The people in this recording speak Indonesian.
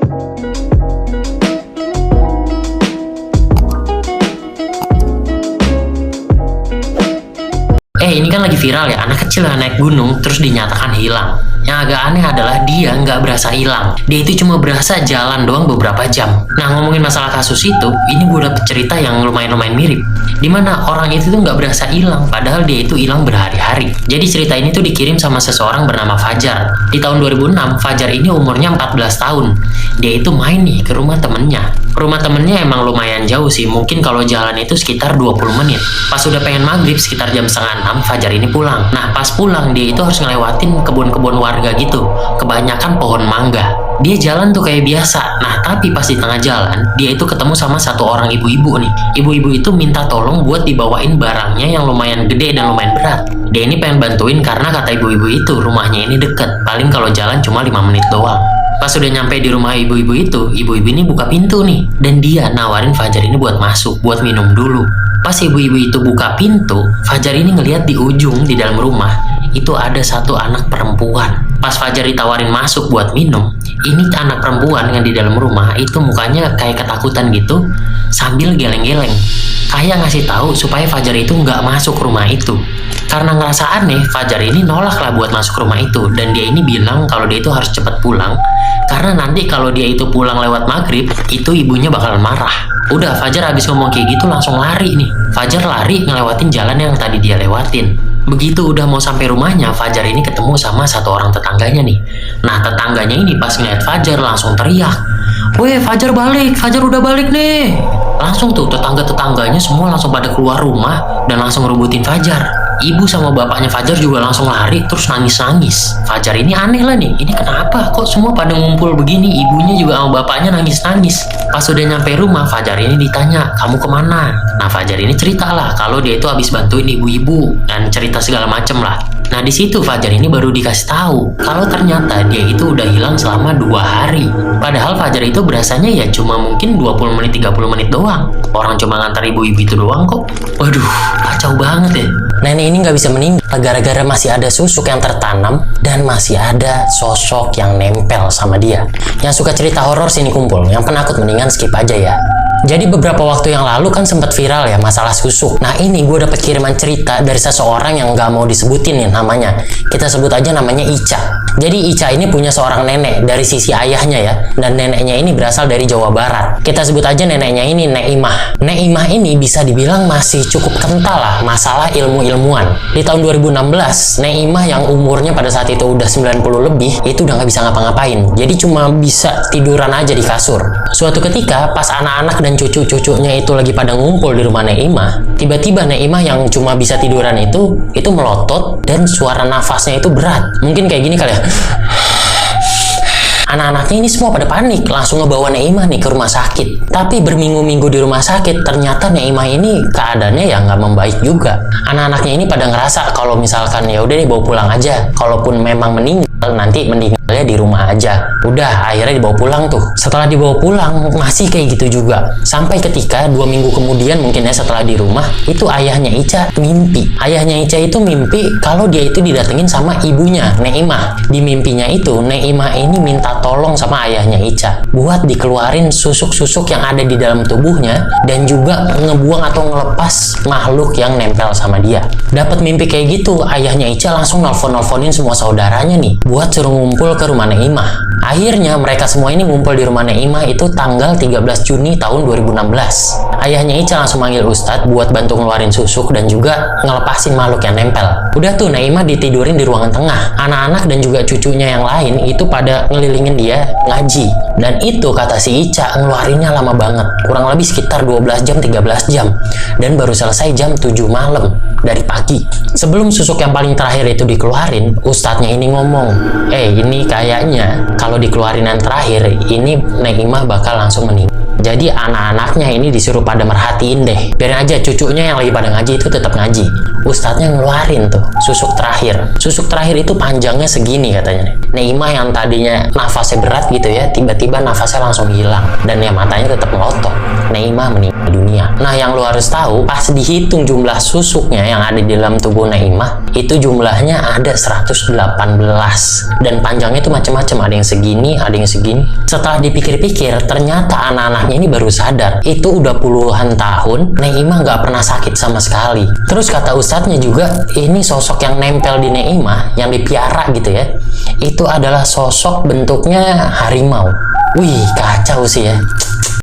Ini kan lagi viral ya, anak kecil yang naik gunung terus dinyatakan hilang. Yang agak aneh adalah dia nggak berasa hilang. Dia itu cuma berasa jalan doang beberapa jam. Nah, ngomongin masalah kasus itu, ini gue dapet cerita yang lumayan mirip. Dimana orang itu tuh nggak berasa hilang, padahal dia itu hilang berhari-hari. Jadi cerita ini tuh dikirim sama seseorang bernama Fajar. Di tahun 2006, Fajar ini umurnya 14 tahun. Dia itu main nih ke rumah temennya. Rumah temennya emang lumayan jauh sih, mungkin kalau jalan itu sekitar 20 menit. Pas udah pengen maghrib sekitar jam 5:30, Fajar ini pulang. Nah, pas pulang dia itu harus ngelewatin kebun-kebun warga gitu, kebanyakan pohon mangga. Dia jalan tuh kayak biasa. Nah, tapi pas di tengah jalan, dia itu ketemu sama satu orang ibu-ibu nih. Ibu-ibu itu minta tolong buat dibawain barangnya yang lumayan gede dan lumayan berat. Dia ini pengen bantuin karena kata ibu-ibu itu rumahnya ini deket, paling kalau jalan cuma 5 menit doang. Pas udah nyampe di rumah ibu-ibu itu, ibu-ibu ini buka pintu nih, dan dia nawarin Fajar ini buat masuk, buat minum dulu. Pas ibu-ibu itu buka pintu, Fajar ini ngeliat di ujung di dalam rumah itu ada satu anak perempuan. Pas Fajar ditawarin masuk buat minum, ini anak perempuan yang di dalam rumah itu mukanya kayak ketakutan gitu, sambil geleng-geleng, kayak ngasih tahu supaya Fajar itu nggak masuk rumah itu. Karena ngerasa aneh, Fajar ini nolak lah buat masuk rumah itu, dan dia ini bilang kalau dia itu harus cepet pulang, karena nanti kalau dia itu pulang lewat maghrib, itu ibunya bakal marah. Udah, Fajar habis ngomong kayak gitu langsung lari nih. Fajar lari ngelewatin jalan yang tadi dia lewatin. Begitu udah mau sampai rumahnya, Fajar ini ketemu sama satu orang tetangganya nih. Nah, tetangganya ini pas ngeliat Fajar langsung teriak, "Weh, Fajar balik, Fajar udah balik nih." Langsung tuh tetangga-tetangganya semua langsung pada keluar rumah dan langsung ngerebutin Fajar. Ibu sama bapaknya Fajar juga langsung lari terus nangis-nangis. Fajar ini aneh lah nih, ini kenapa kok semua pada ngumpul begini, ibunya juga sama bapaknya nangis-nangis. Pas udah nyampe rumah, Fajar ini ditanya, "Kamu kemana?" Nah, Fajar ini cerita lah kalau dia itu habis bantuin ibu-ibu dan cerita segala macem lah. Nah, di situ Fajar ini baru dikasih tahu kalau ternyata dia itu udah hilang selama 2 hari. Padahal Fajar itu berasanya ya cuma mungkin 20 menit 30 menit doang. Orang cuma ngantar ibu-ibu itu doang kok. Waduh, kacau banget ya. Nenek ini nggak bisa meninggal gara-gara masih ada susuk yang tertanam dan masih ada sosok yang nempel sama dia. Yang suka cerita horor sini kumpul, yang penakut mendingan skip aja ya. Jadi beberapa waktu yang lalu kan sempat viral ya masalah susuk. Nah, ini gue dapet kiriman cerita dari seseorang yang nggak mau disebutin nih namanya. Kita sebut aja namanya Ica. Jadi Ica ini punya seorang nenek dari sisi ayahnya ya. Dan neneknya ini berasal dari Jawa Barat. Kita sebut aja neneknya ini Nek Imah. Nek Imah ini bisa dibilang masih cukup kental lah masalah ilmu-ilmuwan. Di tahun 2016, Nek Imah yang umurnya pada saat itu udah 90 lebih, itu udah nggak bisa ngapa-ngapain. Jadi cuma bisa tiduran aja di kasur. Suatu ketika pas anak-anak dan cucu-cucunya itu lagi pada ngumpul di rumah Nek Imah, tiba-tiba Nek Imah yang cuma bisa tiduran itu melotot dan suara nafasnya itu berat. Mungkin kayak gini kali ya. Anak-anaknya ini semua pada panik, langsung ngebawa Nek Imah nih ke rumah sakit. Tapi berminggu-minggu di rumah sakit, ternyata Nek Imah ini keadaannya ya nggak membaik juga. Anak-anaknya ini pada ngerasa kalau misalkan ya udah deh bawa pulang aja. Kalaupun memang meninggal, nanti meninggalnya di rumah aja. Udah, akhirnya dibawa pulang tuh. Setelah dibawa pulang, masih kayak gitu juga. Sampai ketika 2 minggu kemudian mungkin ya setelah di rumah, itu ayahnya Ica mimpi. Ayahnya Ica itu mimpi kalau dia itu didatengin sama ibunya, Nek Imah. Di mimpinya itu, Nek Imah ini minta tolong sama ayahnya Ica buat dikeluarin susuk-susuk yang ada di dalam tubuhnya dan juga ngebuang atau ngelepas makhluk yang nempel sama dia. Dapat mimpi kayak gitu, ayahnya Ica langsung nelfon-nelfonin semua saudaranya nih buat suruh ngumpul ke rumah Nek Imah. Akhirnya mereka semua ini ngumpul di rumah Nek Imah itu tanggal 13 Juni tahun 2016. Ayahnya Ica langsung manggil Ustadz buat bantu ngeluarin susuk dan juga ngelepasin makhluk yang nempel. Udah tuh Nek Imah ditidurin di ruangan tengah. Anak-anak dan juga cucunya yang lain itu pada ngelilingin dia ngaji. Dan itu kata si Ica ngeluarinnya lama banget. Kurang lebih sekitar 12 jam 13 jam. Dan baru selesai jam 7 malam dari pagi. Sebelum susuk yang paling terakhir itu dikeluarin, Ustadznya ini ngomong, ini kayaknya kalau dikeluarin yang terakhir, ini Nek Imah bakal langsung meninggal. Jadi anak-anaknya ini disuruh pada merhatiin deh. Biarin aja cucunya yang lagi pada ngaji itu tetap ngaji. Ustadznya ngeluarin tuh susuk terakhir. Susuk terakhir itu panjangnya segini katanya. Nek Imah yang tadinya nafasnya berat gitu ya, tiba-tiba nafasnya langsung hilang. Dan ya matanya tetap melotot. Nek Naimah meninggal dunia. Nah, yang lu harus tahu, pas dihitung jumlah susuknya yang ada di dalam tubuh Naimah, itu jumlahnya ada 118. Dan panjangnya itu macam-macam, ada yang segini, ada yang segini. Setelah dipikir-pikir, ternyata anak-anaknya ini baru sadar, itu udah puluhan tahun Naimah nggak pernah sakit sama sekali. Terus kata ustadznya juga, ini sosok yang nempel di Naimah, yang dipiara gitu ya, itu adalah sosok bentuknya harimau. Wih, kacau sih ya.